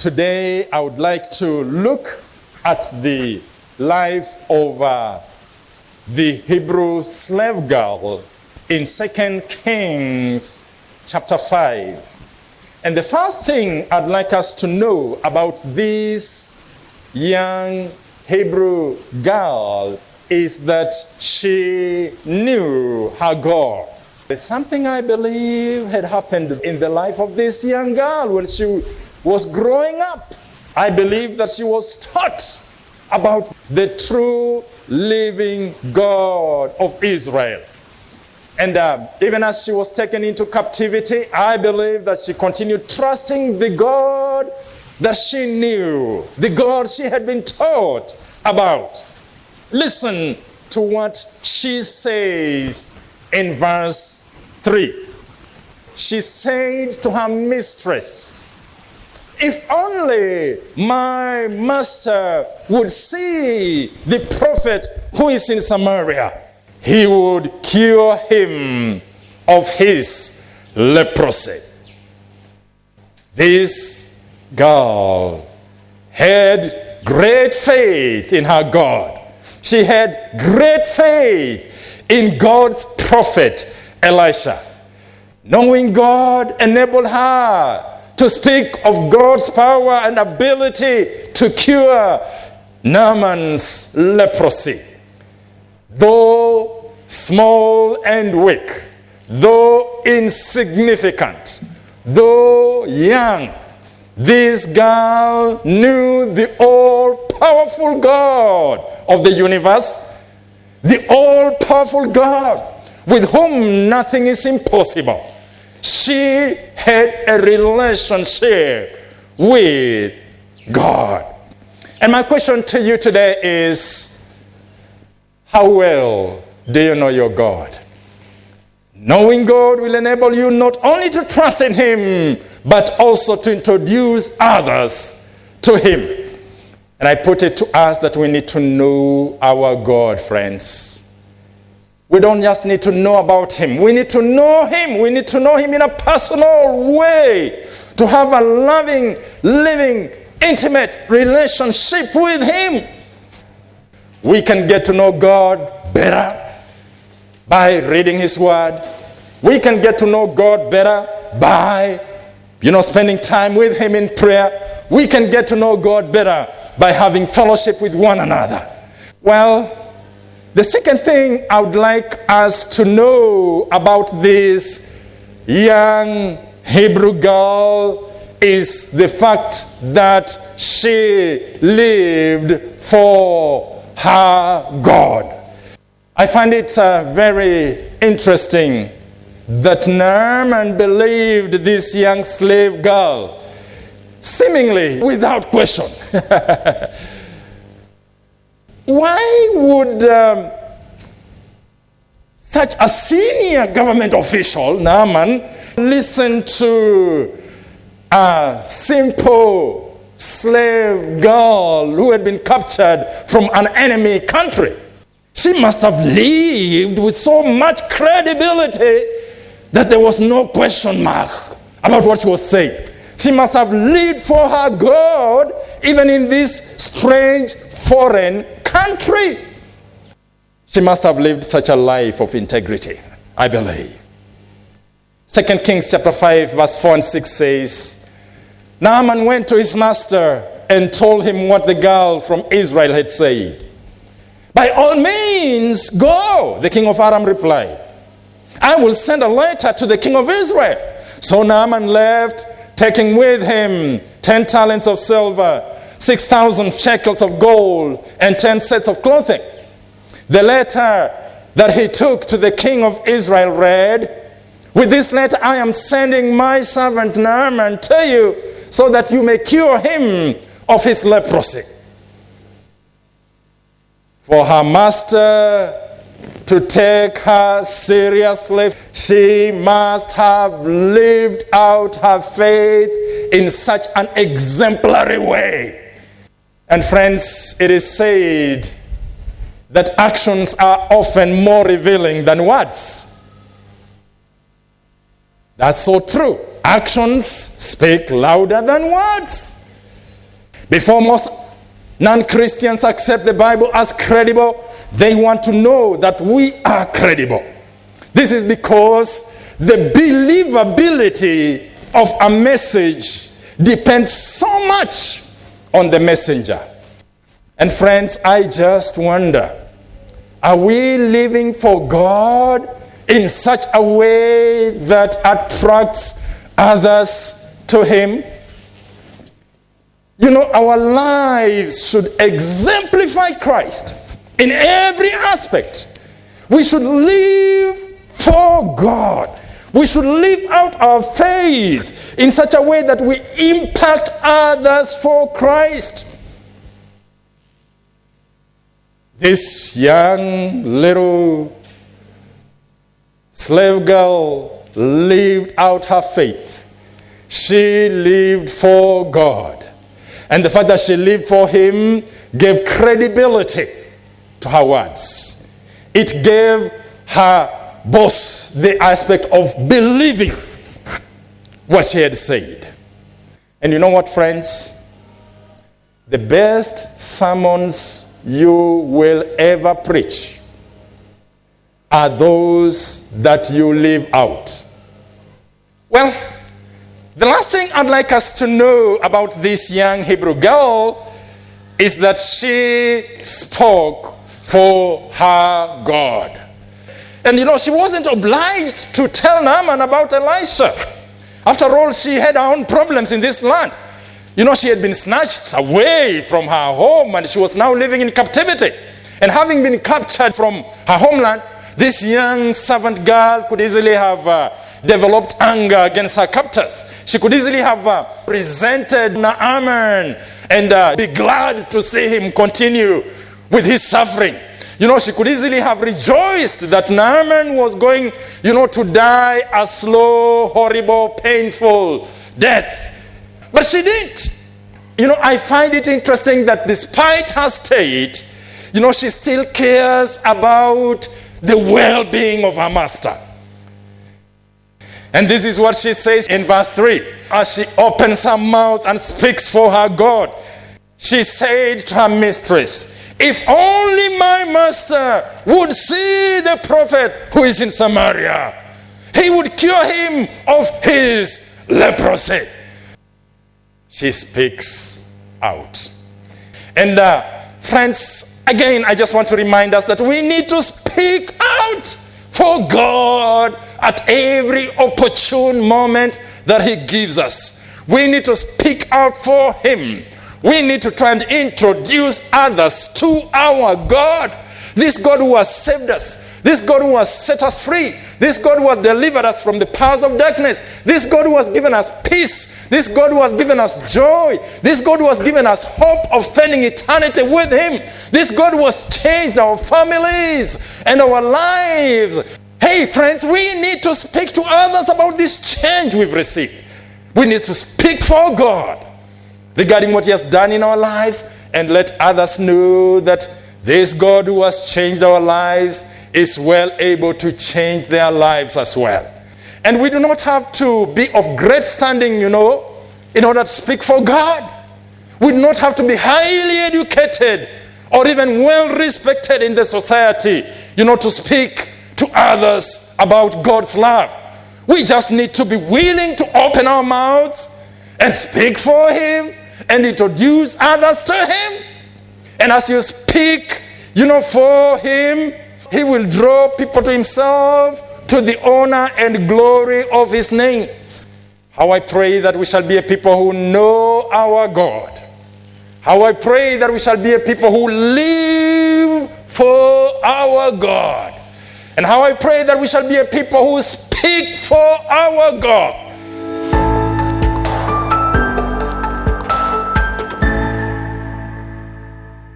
Today, I would like to look at the life of the Hebrew slave girl in 2 Kings chapter 5. And the first thing I'd like us to know about this young Hebrew girl is that she knew her God. Something I believe had happened in the life of this young girl when she was growing up. I believe that she was taught about the true living God of Israel. And even as she was taken into captivity, I believe that she continued trusting the God that she knew, the God she had been taught about. Listen to what she says in verse 3. She said to her mistress, "If only my master would see the prophet who is in Samaria, he would cure him of his leprosy." This girl had great faith in her God. She had great faith in God's prophet Elisha. Knowing God enabled her to speak of God's power and ability to cure Naaman's leprosy. Though small and weak, though insignificant, though young, this girl knew the all-powerful God of the universe, the all-powerful God with whom nothing is impossible. She had a relationship with God. And my question to you today is, how well do you know your God? Knowing God will enable you not only to trust in Him, but also to introduce others to Him. And I put it to us that we need to know our God, friends. We don't just need to know about Him. We need to know Him. We need to know Him in a personal way. To have a loving, living, intimate relationship with Him. We can get to know God better by reading His Word. We can get to know God better by, spending time with Him in prayer. We can get to know God better by having fellowship with one another. Well, the second thing I would like us to know about this young Hebrew girl is the fact that she lived for her God. I find it very interesting that Naaman believed this young slave girl, seemingly without question. Why would such a senior government official, Naaman, listen to a simple slave girl who had been captured from an enemy country? She must have lived with so much credibility that there was no question mark about what she was saying. She must have lived for her God even in this strange foreign country. She must have lived such a life of integrity, I believe. 2 Kings chapter 5 verse 4 and 6 says, Naaman went to his master and told him what the girl from Israel had said. "By all means, go," the king of Aram replied. "I will send a letter to the king of Israel." So Naaman left, taking with him 10 talents of silver, 6,000 shekels of gold, and 10 sets of clothing. The letter that he took to the king of Israel read, "With this letter I am sending my servant Naaman to you, so that you may cure him of his leprosy." For her master to take her seriously, she must have lived out her faith in such an exemplary way. And friends, it is said that actions are often more revealing than words. That's so true. Actions speak louder than words. Before most non-Christians accept the Bible as credible, they want to know that we are credible. This is because the believability of a message depends so much on the messenger. And friends, I just wonder, are we living for God in such a way that attracts others to Him? You know, our lives should exemplify Christ in every aspect. We should live for God. We should live out our faith in such a way that we impact others for Christ. This young little slave girl lived out her faith. She lived for God. And the fact that she lived for Him gave credibility to her words. It gave her boss the aspect of believing what she had said. And you know what, friends? The best sermons you will ever preach are those that you live out. Well, the last thing I'd like us to know about this young Hebrew girl is that she spoke for her God. And you know, she wasn't obliged to tell Naaman about Elisha. After all, she had her own problems in this land. You know, she had been snatched away from her home and she was now living in captivity. And having been captured from her homeland, this young servant girl could easily have developed anger against her captors. She could easily have resented Naaman and be glad to see him continue with his suffering. You know, she could easily have rejoiced that Naaman was going, to die a slow, horrible, painful death. But she didn't. I find it interesting that despite her state, she still cares about the well-being of her master. And this is what she says in verse 3. As she opens her mouth and speaks for her God, she said to her mistress, "If only my master would see the prophet who is in Samaria, he would cure him of his leprosy." She speaks out. And friends, again, I just want to remind us that we need to speak out for God at every opportune moment that He gives us. We need to speak out for Him. We need to try and introduce others to our God. This God who has saved us. This God who has set us free. This God who has delivered us from the powers of darkness. This God who has given us peace. This God who has given us joy. This God who has given us hope of spending eternity with Him. This God who has changed our families and our lives. Hey friends, we need to speak to others about this change we've received. We need to speak for God regarding what He has done in our lives and let others know that this God who has changed our lives is well able to change their lives as well. And we do not have to be of great standing, in order to speak for God. We do not have to be highly educated or even well respected in the society, to speak to others about God's love. We just need to be willing to open our mouths and speak for Him and introduce others to Him. And as you speak, for Him, He will draw people to Himself to the honor and glory of His name. How I pray that we shall be a people who know our God. How I pray that we shall be a people who live for our God. And how I pray that we shall be a people who speak for our God.